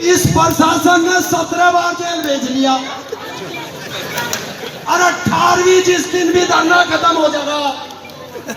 इस प्रशासन ने 17 बार जेल भेज लिया और 18वीं जिस दिन भी धरना खत्म हो जाएगा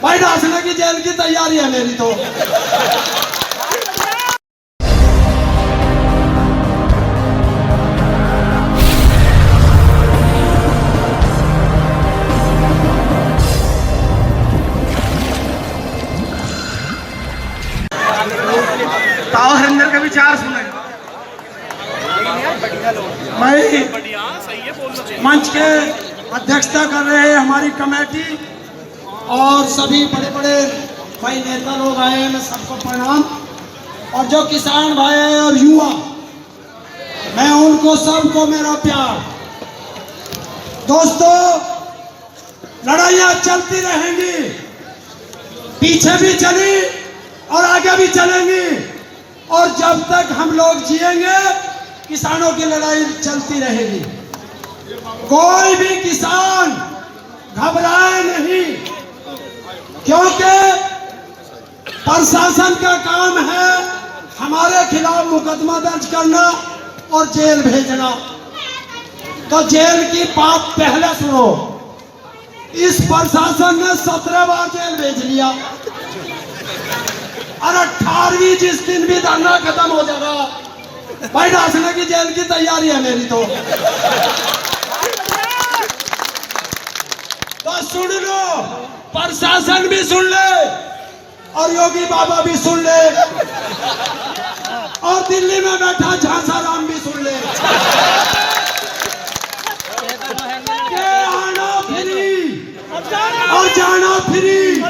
भाई डांसने की जेल की तैयारी है मेरी। तो ताओ हरिंदर के विचार सुने। मैं मंच के अध्यक्षता कर रहे हैं हमारी कमेटी और सभी बड़े बड़े भाई नेता लोग आए हैं, मैं सबको प्रणाम। और जो किसान भाई हैं और युवा, मैं उनको सबको मेरा प्यार। दोस्तों, लड़ाइयाँ चलती रहेंगी, पीछे भी चली और आगे भी चलेंगी, और जब तक हम लोग जिएंगे किसानों की लड़ाई चलती रहेगी। कोई भी किसान घबराए नहीं, क्योंकि प्रशासन का काम है हमारे खिलाफ मुकदमा दर्ज करना और जेल भेजना। तो जेल की बात पहले सुनो। इस प्रशासन ने 17 बार जेल भेज लिया और 18वीं जिस दिन भी धरना खत्म हो जाएगा भाई डांसने की जेल की तैयारी है मेरी। तो सुन लो, प्रशासन भी सुन ले और योगी बाबा भी सुन ले और दिल्ली में बैठा झांसा राम भी सुन ले के आना फ्री और जाना फ्री,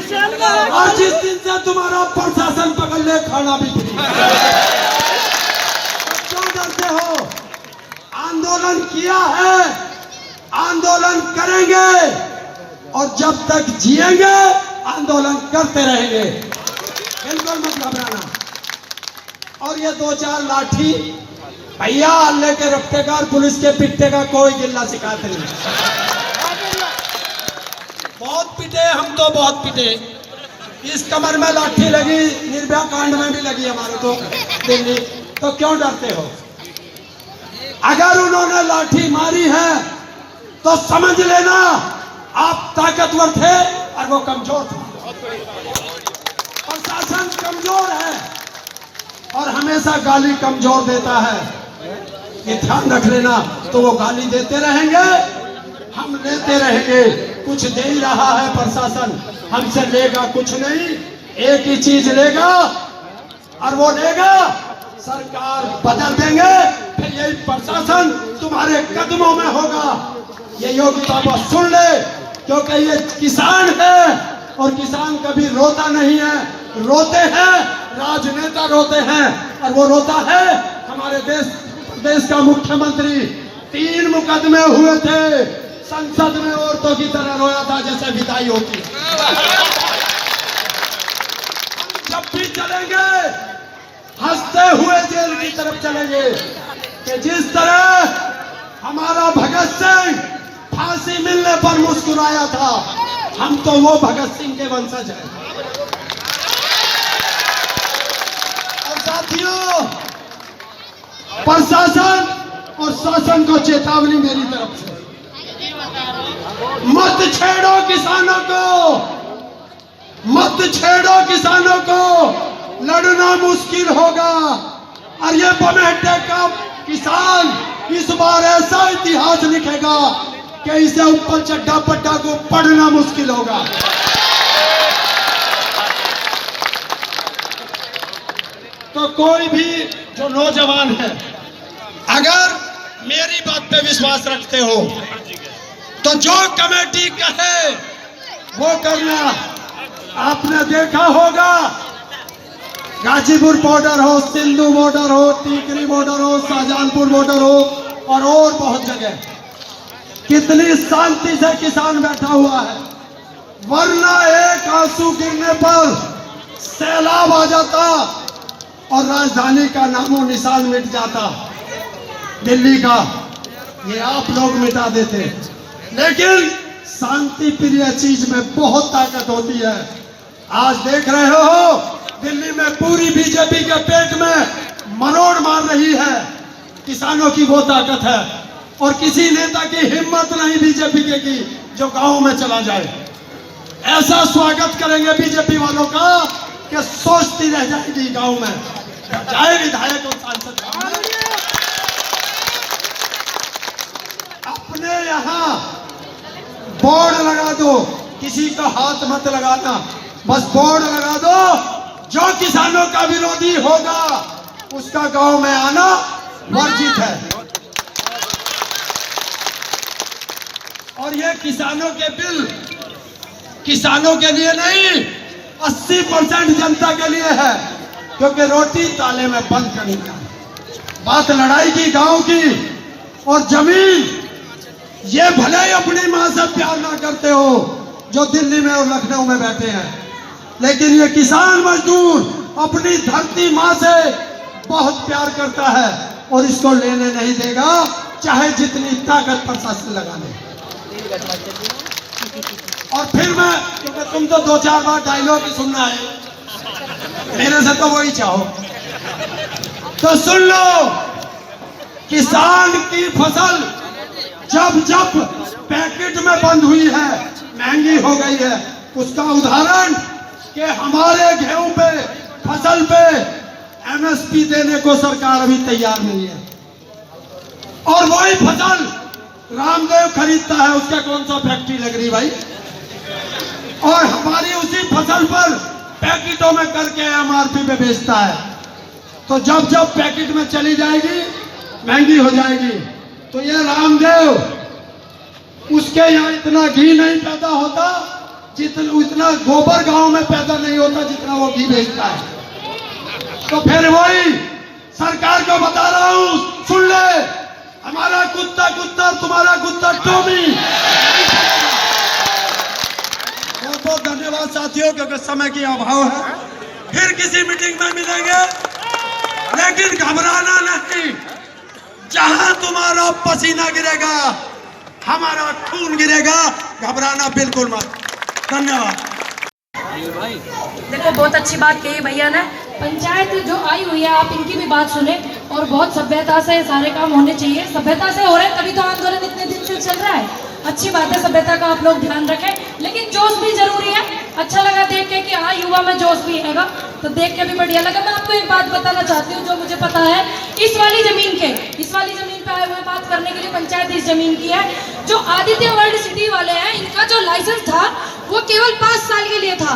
और जिस दिन से तुम्हारा प्रशासन पकड़ ले खाना भी फ्री। क्यों डरते हो? आंदोलन किया है, आंदोलन करेंगे और जब तक जिएंगे आंदोलन करते रहेंगे। बिल्कुल मत घबराना। और ये 2-4 लाठी भैया अल्लाह के रखते का और पुलिस के पिटते का कोई गिल्ला सिखाते नहीं। बहुत पिटे हम तो, बहुत पिटे। इस कमर में लाठी लगी, निर्भया कांड में भी लगी हमारे को दिल्ली। तो क्यों डरते हो? अगर उन्होंने लाठी मारी है तो समझ लेना आप ताकतवर थे और वो कमजोर था। प्रशासन कमजोर है और हमेशा गाली कमजोर देता है, ये ध्यान रख लेना। तो वो गाली देते रहेंगे, हम लेते रहेंगे। कुछ दे ही रहा है प्रशासन, हमसे लेगा कुछ नहीं। एक ही चीज लेगा और वो लेगा सरकार बदल देंगे, फिर यही प्रशासन तुम्हारे कदमों में होगा। ये योगी बाबा सुन ले, क्योंकि ये किसान है और किसान कभी रोता नहीं है। रोते हैं राजनेता, रोते हैं, और वो रोता है हमारे देश का मुख्यमंत्री। 3 मुकदमे हुए थे, संसद में औरतों की तरह रोया था जैसे विदाई होती है। जब भी चलेंगे हंसते हुए जेल की तरफ चलेंगे, कि जिस तरह हमारा भगत सिंह फांसी मिलने पर मुस्कुराया था, हम तो वो भगत सिंह के वंशज हैं। और साथियों, प्रशासन और शासन को चेतावनी मेरी तरफ से, मत छेड़ो किसानों को, मत छेड़ो किसानों को, लड़ना मुश्किल होगा। और ये बमेहटे का किसान इस बार ऐसा इतिहास लिखेगा कि इसे ऊपर चड्ढा पट्टा को पढ़ना मुश्किल होगा। तो कोई भी जो नौजवान है, अगर मेरी बात पे विश्वास रखते हो तो जो कमेटी कहे वो करना। आपने देखा होगा गाजीपुर बॉर्डर हो, सिंधु बॉर्डर हो, टीकरी बॉर्डर हो, शाहजहानपुर बॉर्डर हो और बहुत जगह कितनी शांति से किसान बैठा हुआ है। वरना एक आंसू गिरने पर सैलाब आ जाता और राजधानी का नामो निशान मिट जाता, दिल्ली का। ये आप लोग मिटा देते, लेकिन शांति प्रिय चीज में बहुत ताकत होती है। आज देख रहे हो दिल्ली में पूरी बीजेपी के पेट में मरोड़ मार रही है, किसानों की वो ताकत है और किसी नेता की हिम्मत नहीं बीजेपी के की जो गांव में चला जाए। ऐसा स्वागत करेंगे बीजेपी वालों का कि सोचती रह जाएगी गांव में जाए विधायक और सांसद गांव में। अपने यहाँ बोर्ड लगा दो, किसी का हाथ मत लगाना, बस बोर्ड लगा दो, जो किसानों का विरोधी होगा उसका गांव में आना वर्जित है। और ये किसानों के बिल किसानों के लिए नहीं, 80% जनता के लिए है, क्योंकि रोटी ताले में बंद करनी है। बात लड़ाई की गांव की और जमीन, ये भले ही अपनी मां से प्यार ना करते हो जो दिल्ली में और लखनऊ में बैठे हैं, लेकिन ये किसान मजदूर अपनी धरती मां से बहुत प्यार करता है और इसको लेने नहीं देगा, चाहे जितनी ताकत प्रशासन लगा ले। और फिर मैं, क्योंकि तुम तो 2-4 बार डायलॉग ही सुनना है, मेरे से तो वही चाहो, तो सुन लो। किसान की फसल जब जब पैकेट में बंद हुई है, महंगी हो गई है, उसका उदाहरण कि हमारे गेहूं पे, फसल पे एमएसपी देने को सरकार अभी तैयार नहीं है, और वही फसल रामदेव खरीदता है, उसका कौन सा फैक्ट्री लग रही भाई, और हमारी उसी फसल पर पैकेटों में करके एमआरपी पे बेचता है। तो जब जब पैकेट में चली जाएगी महंगी हो जाएगी। तो ये रामदेव, उसके यहाँ इतना घी नहीं पैदा होता, उतना गोबर गांव में पैदा नहीं होता जितना वो घी बेचता है। तो फिर वही सरकार को बता रहा हूं, सुन ले, हमारा कुत्ता कुत्ता, तुम्हारा कुत्ता टॉमी। बहुत बहुत धन्यवाद साथियों, क्योंकि समय की अभाव है। फिर किसी मीटिंग में मिलेंगे, लेकिन घबराना नहीं। जहां तुम्हारा पसीना गिरेगा हमारा खून गिरेगा, घबराना बिल्कुल मत। धन्यवाद। देखो, बहुत अच्छी बात कही भैया ने। पंचायत जो आई हुई है, आप इनकी भी बात सुने, और बहुत सभ्यता से सारे काम होने चाहिए। सभ्यता से हो रहे हैं, तभी तो आंदोलन इतने दिन से चल रहा है। अच्छी बात है, सभ्यता का आप लोग ध्यान रखें, लेकिन जोश भी जरूरी है। अच्छा लगा देख के कि हाँ, युवा में जोश भी हैगा, तो देख के भी बढ़िया लगा। मैं आपको एक बात बताना चाहती हूँ जो मुझे पता है। इस वाली जमीन पे आए हुए बात करने के लिए पंचायत इस जमीन की है। जो आदित्य वर्ल्ड सिटी वाले हैं, इनका जो लाइसेंस था वो केवल 5 साल के लिए था,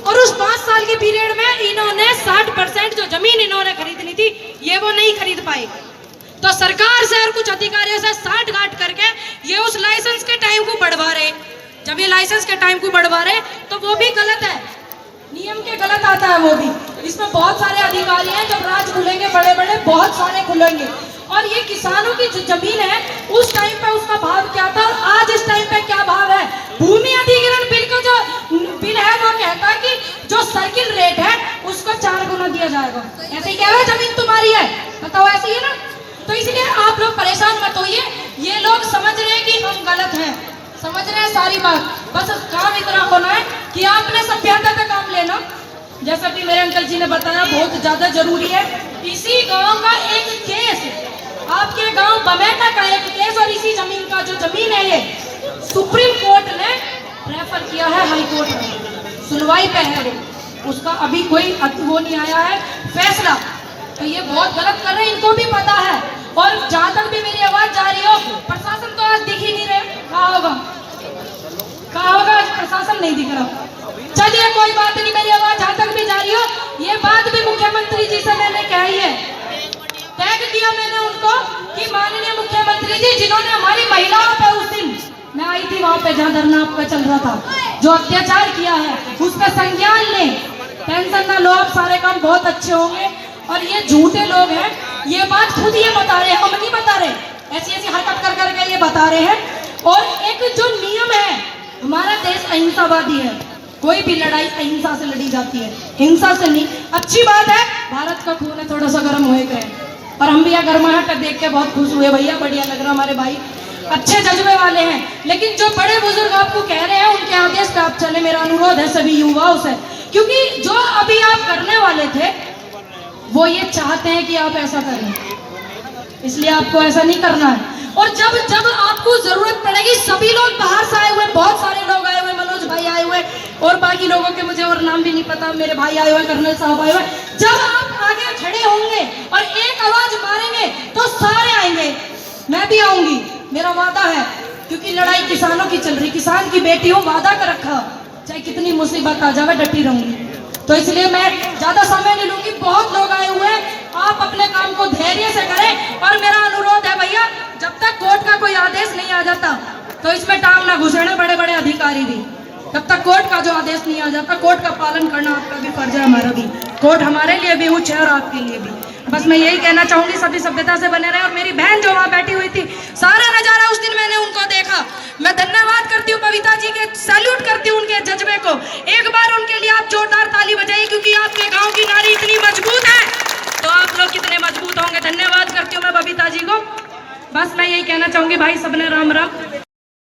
और उस 5 साल के पीरियड में इन्होंने 60% जो जमीन इन्होंने खरीदनी थी ये वो नहीं खरीद पाए। तो सरकार से और कुछ अधिकारियों से साठ गांठ करके ये उस लाइसेंस के टाइम को बढ़वा रहे। जब ये लाइसेंस के टाइम को बढ़वा रहे तो वो भी गलत है, नियम के गलत आता है वो भी। इसमें बहुत सारे अधिकारी हैं, जब राज खुलेंगे बड़े बड़े बहुत सारे खुलेंगे। और ये किसानों की जो जमीन है, उस टाइम पे उसका भाव क्या था, आज इस टाइम पे क्या भाव है। भूमि अधिग्रहण बिल का जो बिल है वो कहता है कि जो सर्किल रेट है उसको 4 गुना दिया जाएगा। ऐसे ही कह रहे जमीन तुम्हारी है, बताओ ऐसे ही है ना। तो इसलिए आप लोग परेशान मत होइए, ये लोग समझ रहे हैं कि हम गलत हैं, समझ रहे हैं सारी बात। बस काम इतना होना है कि आपने सभ्यता का काम लेना, जैसा कि मेरे अंकल जी ने बताया, बहुत ज्यादा जरूरी है। इसी गांव का एक केस, आपके गांव बमेटा का एक केस, और इसी जमीन का जो जमीन है ये सुप्रीम कोर्ट ने रेफर किया है हाई कोर्ट में, सुनवाई पे है वो, उसका अभी कोई वो नहीं आया है फैसला। तो ये बहुत गलत कर रहे हैं, इनको भी पता है। और जहां तक भी मेरी आवाज जा रही हो, प्रशासन तो आज दिख ही नहीं रहे, कहा होगा आज प्रशासन नहीं दिख रहा। चलिए कोई बात नहीं, मेरी आवाज जहां तक भी जा रही हो, ये बात भी मुख्यमंत्री जी से मैंने कही है, टैग किया मैंने उनको कि माननीय मुख्यमंत्री जी, जिन्होंने हमारी महिलाओं पे, उस दिन मैं आई थी वहां पे जहाँ धरना आपका चल रहा था, जो अत्याचार किया है उस पर संज्ञान लें। टेंशन ना लो, आप सारे काम बहुत अच्छे होंगे। और ये झूठे लोग हैं, ये बात खुद ये बता रहे हैं, हम नहीं बता रहे, ऐसी ऐसी हरकत कर करके ये बता रहे हैं। और एक जो नियम है, हमारा देश अहिंसावादी है, कोई भी लड़ाई अहिंसा से लड़ी जाती है, हिंसा से नहीं। अच्छी बात है, भारत का खून है, थोड़ा सा गर्म होए गए, और हम भी यहाँ गर्माहट देख के बहुत खुश हुए। भैया बढ़िया लग रहा, हमारे भाई अच्छे जज्बे वाले हैं। लेकिन जो बड़े बुजुर्ग आपको कह रहे हैं, उनके आदेश पे आप चले, मेरा अनुरोध है सभी युवाओं से। क्योंकि जो अभी आप करने वाले थे वो ये चाहते हैं कि आप ऐसा करें, इसलिए आपको ऐसा नहीं करना है। और जब जब आपको जरूरत पड़ेगी, सभी लोग बाहर से आए हुए, बहुत सारे लोग आए हुए, मनोज भाई आए हुए और बाकी लोगों के मुझे और नाम भी नहीं पता, मेरे भाई आए हुए, कर्नल साहब आए हुए। जब आप आगे खड़े होंगे और एक आवाज मारेंगे तो सारे आएंगे, मैं भी आऊंगी, मेरा वादा है, क्योंकि लड़ाई किसानों की चल रही, किसान की बेटी हो, वादा कर रखा, चाहे कितनी मुसीबत आ जाए डटी रहूंगी। तो इसलिए मैं ज्यादा समय नहीं लूंगी, बहुत लोग आए हुए हैं, आप अपने काम को धैर्य से करें। और मेरा अनुरोध है भैया, जब तक कोर्ट का कोई आदेश नहीं आ जाता तो इसमें टांग ना घुसेड़े बड़े बड़े अधिकारी भी। जब तक कोर्ट का जो आदेश नहीं आ जाता, कोर्ट का पालन करना आपका भी फर्ज है, हमारा भी। कोर्ट हमारे लिए भी उच्च है और आपके लिए भी। बस मैं यही कहना चाहूंगी, सभी सभ्यता से बने रहे। और मेरी बहन जो वहाँ बैठी हुई थी, सारा नजारा उस दिन मैंने उनको देखा। मैं धन्यवाद करती हूँ कविता जी के, सैल्यूट करती हूँ उनके जज्बे को। एक बार उनके लिए आप जोरदार ताली बजाइए, क्योंकि आपके गाँव की नारी इतनी मजबूत है तो आप लोग कितने मजबूत होंगे। धन्यवाद करती हूँ मैं बबीता जी को। बस मैं यही कहना चाहूंगी भाई, सबने राम राम।